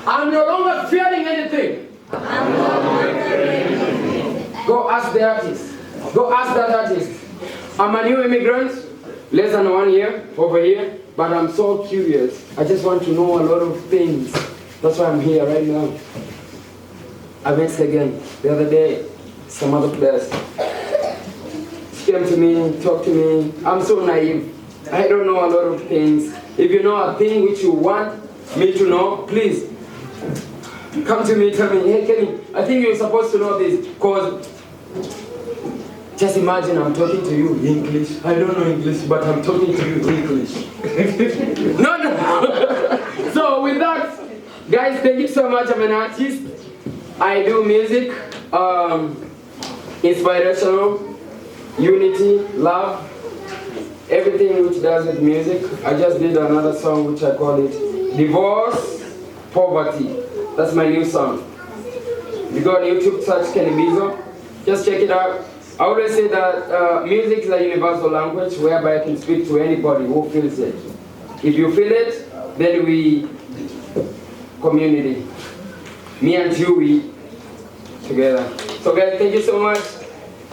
I'm no longer fearing anything. Go ask the artist. Go ask that artist. I'm a new immigrant, less than 1 year over here, but I'm so curious. I just want to know a lot of things. That's why I'm here right now. I met again the other day, some other place. She came to me, talked to me. I'm so naive. I don't know a lot of things. If you know a thing which you want me to know, please come to me, tell me, hey Kenny, I think you're supposed to know this, because just imagine I'm talking to you English. I don't know English, but I'm talking to you English. No. So with that, guys, thank you so much. I'm an artist. I do music, inspirational, unity, love, everything which does with music. I just did another song which I call it Divorce, Poverty. That's my new song. If you go on YouTube, search Kenny Bizo, just check it out. I always say that music is a universal language whereby I can speak to anybody who feels it. If you feel it, then we community. Me and you, we together. So guys, thank you so much.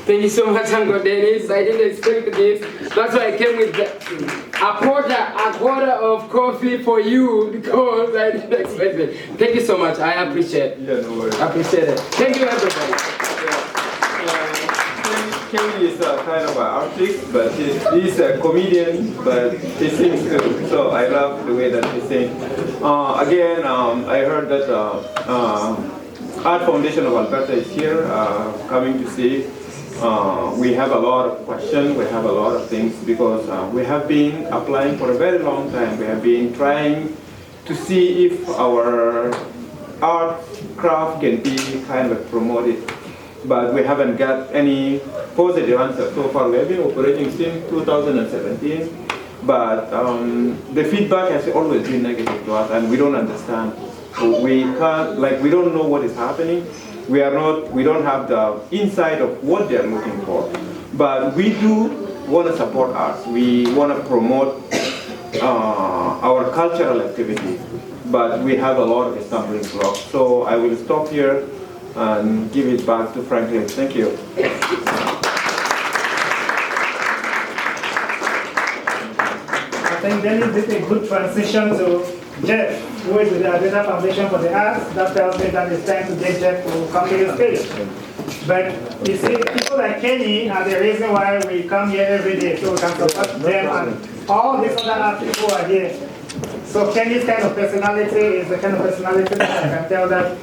Thank you so much, Uncle Dennis. I didn't expect this. That's why I came with a quarter of coffee for you, because I didn't expect it. Thank you so much. I appreciate it. Yeah, no worries. I appreciate it. Thank you, everybody. Kenny is a kind of an artist, but he's a comedian, but he sings too. So I love the way that he sings. Again, I heard that Art Foundation of Alberta is here, coming to see. We have a lot of questions, we have a lot of things, because we have been applying for a very long time. We have been trying to see if our art craft can be kind of promoted, but we haven't got any positive answer so far. We have been operating since 2017, but the feedback has always been negative to us, and we don't understand. We can't, we don't know what is happening. We don't have the insight of what they're looking for. But we do want to support arts. We want to promote our cultural activities, but we have a lot of stumbling blocks. So I will stop here and give it back to Franklin. Thank you. I think Dennis did a good transition to Jeff, who is with the Alberta Foundation for the Arts. That tells me that it's time to get Jeff to come to the stage. But you see, people like Kenny are the reason why we come here every day, so we can support them and all these other artists who are here. So Kenny's kind of personality is the kind of personality that I can tell that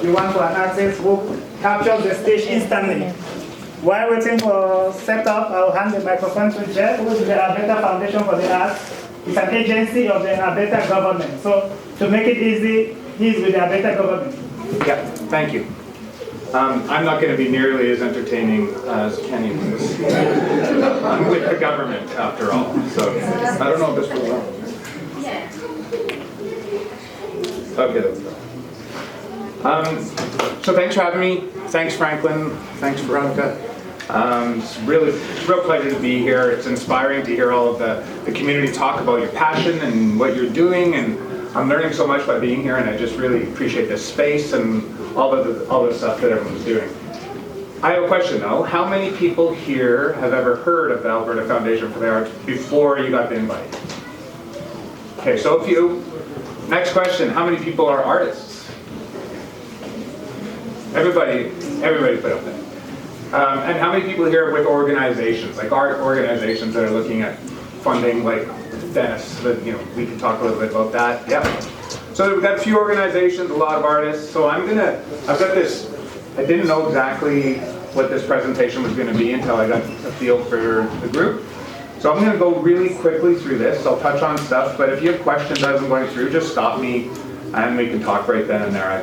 you want for an artist who captures the stage instantly. While waiting for setup, I'll hand the microphone to Jeff, who is with the Alberta Foundation for the Arts. It's an agency of the Alberta government. So to make it easy, he's with the Alberta government. Yeah, thank you. I'm not going to be nearly as entertaining as Kenny was. I'm with the government, after all. So I don't know if this will work. Yeah. Okay, there we go. So thanks for having me. Thanks, Franklin. Thanks, Veronica. It's a real pleasure to be here. It's inspiring to hear all of the community talk about your passion and what you're doing, and I'm learning so much by being here, and I just really appreciate this space and all the stuff that everyone's doing. I have a question though. How many people here have ever heard of the Alberta Foundation for the Arts before you got the invite? Okay, so a few. Next question, how many people are artists? Everybody put up there. And how many people here with organizations, like art organizations that are looking at funding, like Dennis, that, we can talk a little bit about that. Yeah. So we've got a few organizations, a lot of artists. So I've got this, I didn't know exactly what this presentation was going to be until I got a feel for the group. So I'm going to go really quickly through this. I'll touch on stuff, but if you have questions as I'm going through, just stop me and we can talk right then and there.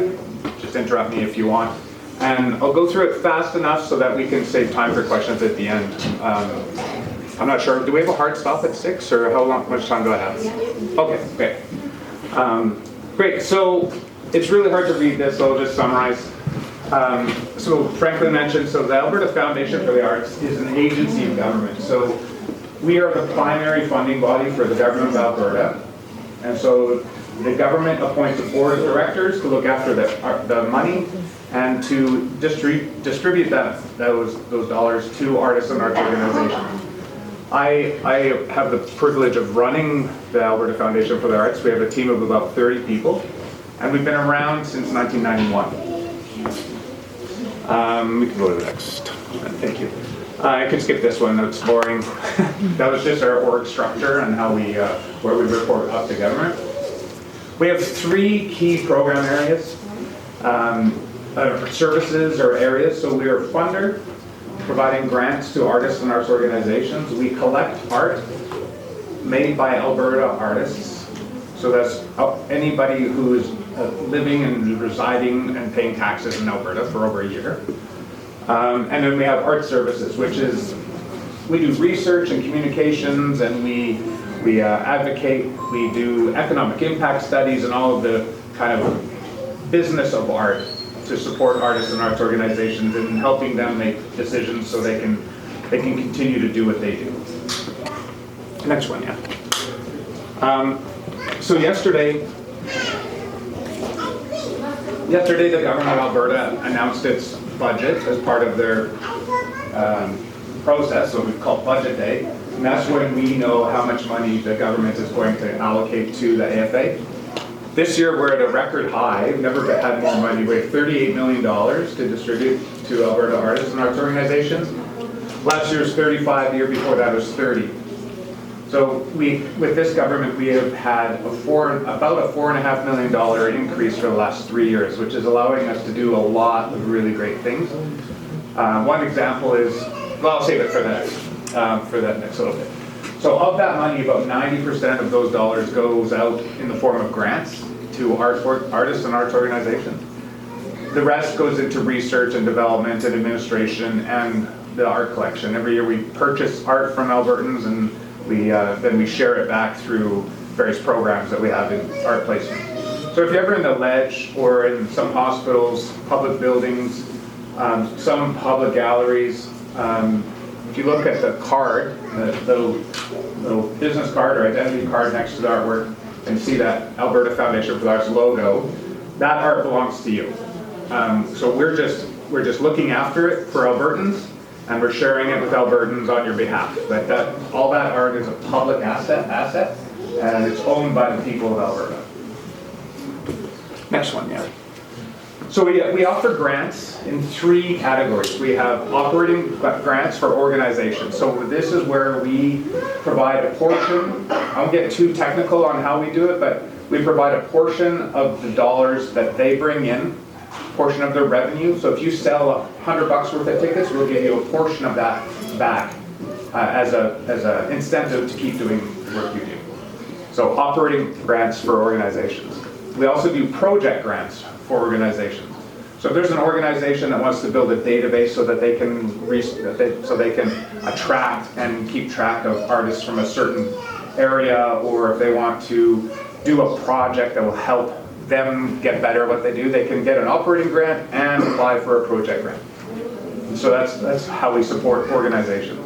Just interrupt me if you want. And I'll go through it fast enough so that we can save time for questions at the end. I'm not sure, do we have a hard stop at 6 or how much time do I have? Okay, great. Great, so it's really hard to read this, so I'll just summarize. So Franklin mentioned, so the Alberta Foundation for the Arts is an agency of government. So we are the primary funding body for the government of Alberta. And so The government appoints a board of directors to look after the money and to distribute those dollars to artists and arts organizations. I have the privilege of running the Alberta Foundation for the Arts. We have a team of about 30 people, and we've been around since 1991. We can go to the next. Thank you. I can skip this one, that's boring. That was just our org structure and how we, where we report up to government. We have 3 key program areas, services or areas. So we are a funder, providing grants to artists and arts organizations. We collect art made by Alberta artists. So that's anybody who is living and residing and paying taxes in Alberta for over a year. And then we have art services, which is, we do research and communications, and we advocate, we do economic impact studies and all of the kind of business of art to support artists and arts organizations and helping them make decisions so they can continue to do what they do. Next one, yeah. So yesterday the government of Alberta announced its budget as part of their process, so we call it Budget Day, and that's when we know how much money the government is going to allocate to the AFA. This year we're at a record high. We've never had more money. We have $38 million to distribute to Alberta artists and arts organizations. Last year was 35, the year before that was 30. So with this government, we have had about a $4.5 million increase for the last 3 years, which is allowing us to do a lot of really great things. One example is, well, I'll save it for that next little bit. So of that money, about 90% of those dollars goes out in the form of grants to artists and arts organizations. The rest goes into research and development and administration and the art collection. Every year we purchase art from Albertans, and then we share it back through various programs that we have in art placement. So if you're ever in the Ledge or in some hospitals, public buildings, some public galleries, if you look at the card, the little business card or identity card next to the artwork, and see that Alberta Foundation for the Arts logo, that art belongs to you. So we're just looking after it for Albertans, and we're sharing it with Albertans on your behalf. But all that art is a public asset, and it's owned by the people of Alberta. Next one, yeah. So we offer grants in 3 categories. We have operating grants for organizations. So this is where we provide a portion. I won't get too technical on how we do it, but we provide a portion of the dollars that they bring in, portion of their revenue. So if you sell $100 worth of tickets, we'll give you a portion of that back as an incentive to keep doing the work you do. So operating grants for organizations. We also do project grants for organizations. So if there's an organization that wants to build a database so that they can attract and keep track of artists from a certain area, or if they want to do a project that will help them get better at what they do, they can get an operating grant and apply for a project grant. So that's how we support organizations.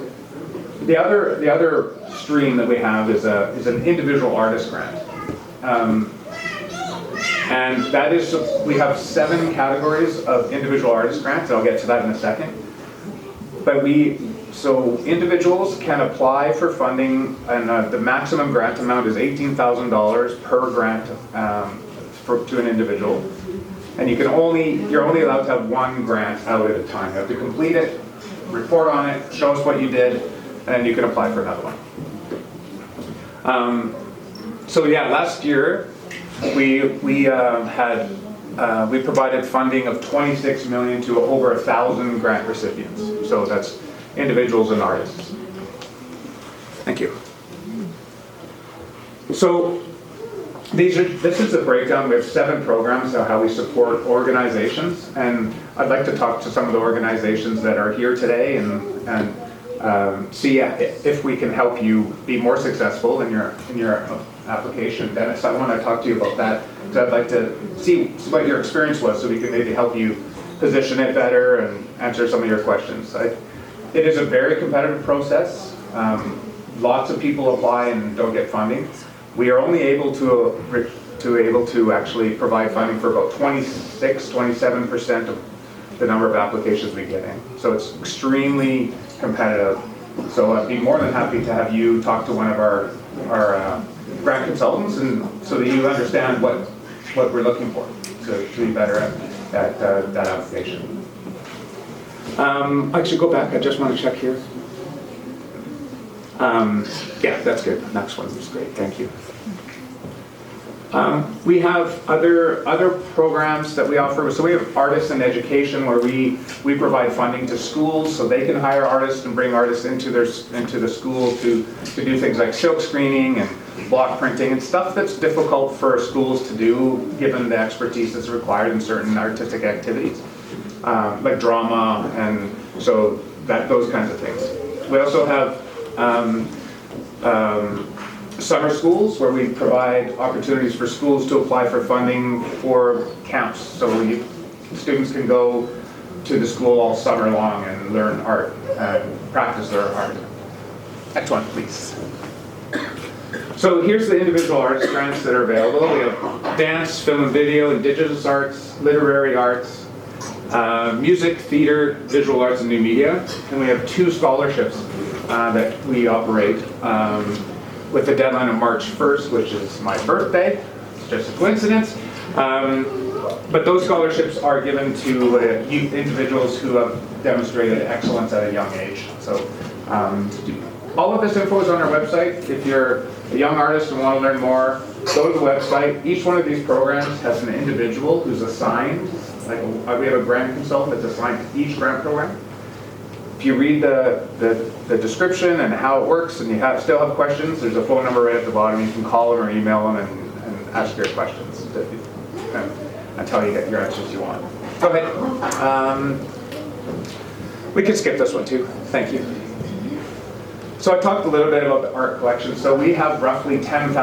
The other stream that we have is an individual artist grant. And that is, we have 7 categories of individual artist grants, and I'll get to that in a second. But so individuals can apply for funding, and the maximum grant amount is $18,000 per grant to an individual. And you're only allowed to have 1 grant out at a time. You have to complete it, report on it, show us what you did, and then you can apply for another one. So yeah, last year, we provided funding of $26 million to over 1,000 grant recipients. So that's individuals and artists. Thank you. So this is a breakdown. We have 7 programs on how we support organizations, and I'd like to talk to some of the organizations that are here today and see if we can help you be more successful in your application. Dennis, I want to talk to you about that, because I'd like to see what your experience was so we can maybe help you position it better and answer some of your questions. It is a very competitive process. Lots of people apply and don't get funding. We are only able to to able to actually provide funding for about 27% of the number of applications we get in. So it's extremely competitive. So I'd be more than happy to have you talk to one of our grant consultants, and so that you understand what we're looking for to be better at that application. I should go back. I just want to check here. Yeah, that's good. Next one is great. Thank you. We have other programs that we offer. So we have Artists in Education, where we provide funding to schools so they can hire artists and bring artists into the school to do things like silk screening and block printing and stuff that's difficult for schools to do given the expertise that's required in certain artistic activities, like drama, and so those kinds of things. We also have summer schools, where we provide opportunities for schools to apply for funding for camps. So students can go to the school all summer long and learn art and practice their art. Next one, please. So here's the individual arts grants that are available. We have dance, film and video, indigenous arts, literary arts, music, theater, visual arts, and new media. And we have 2 scholarships that we operate with the deadline of March 1st, which is my birthday. It's just a coincidence. But those scholarships are given to individuals who have demonstrated excellence at a young age. So all of this info is on our website. If you're a young artist and want to learn more, go to the website. Each one of these programs has an individual who's assigned. Like we have a grant consultant that's assigned to each grant program. If you read the description and how it works, and you still have questions, there's a phone number right at the bottom. You can call them or email them and ask your questions until you get your answers you want. Go ahead. We can skip this one too. Thank you. So I talked a little bit about the art collection. So we have roughly 10,000